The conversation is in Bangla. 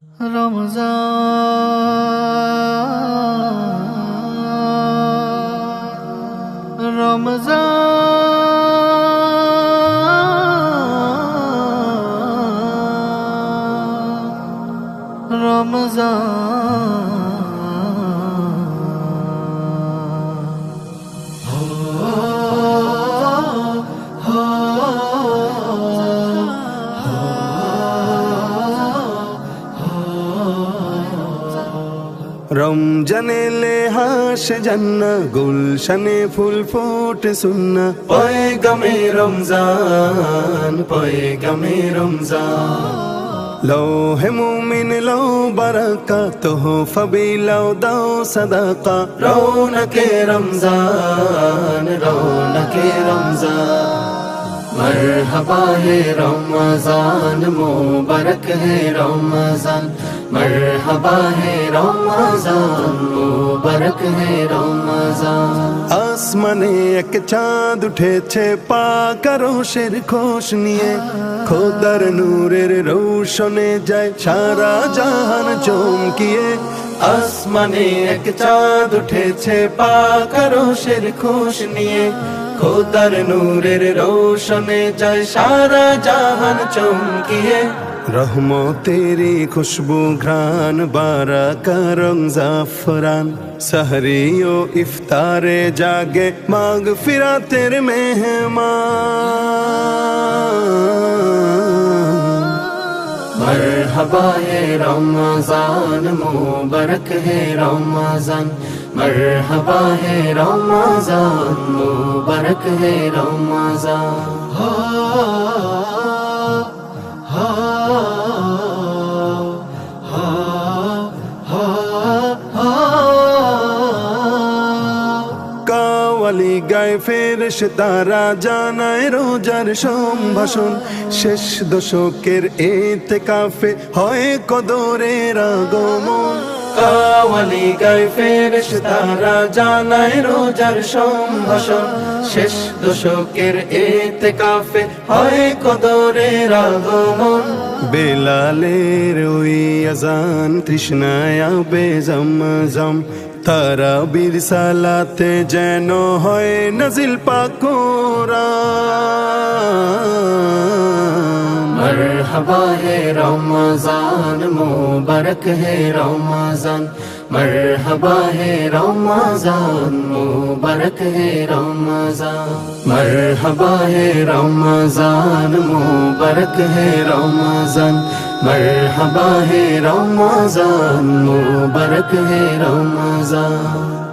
রমজান রমজান রমজানে লে হাসে জান্না গুলশানে ফুল ফোটে সুন্না পয়গামে রমজান পয়গামে রমজান লৌহে মুমিন লৌ বারাকা তোহফা বিলাও দাও সদাকা রৌনকে রমজান রৌনকে রমজান मरहबा है रमजान मुबारक है रमजान मरहबा है रमजान मुबारक है रमजान आसमाने एक चाँद उठेছে পাক আরশের খোশ নিয়ে খোদার নূরের রৌশনে যায় সারা জাহান চমকিয়ে আসমানে এক চাঁদ উঠেছে পাক আরশের খোশ নিয়ে খোদার নূরের রৌশনে যায় সারা জাহান চমকিয়ে রহমতেরি খুশবু ঘ্রাণ বারাকা রং জাফরান सहरी ओ इफ्तारे जागे मागफिरातेर मेहमान मरहबा है रमजान मुबारक है रमजान मरहबा है रमजान मुबारक है रमजान কাওয়ালি গায়ে ফেরেশতারা জানায় রোজার সম্ভাষণ শেষ দশকের ইতিকাফে হয় কদরের আগমন কাওয়ালি গায়ে ফেরেশতারা জানায় রোজার সম্ভাষণ শেষ দশকের ইতিকাফে হয় কদরের আগমন বেলালের ওই আযান তৃষ্ণায় আবে জমজম তারাবির সালাতে যেন হয় নাজিল পাক কোরআন মরহবা হে রমজান মুবারক হে রমজান मरहबा है रमजान मुबारक है रमजान मरहबा है रमजान मुबारक है रमजान मरहबा है रमजान मुबारक है रमजान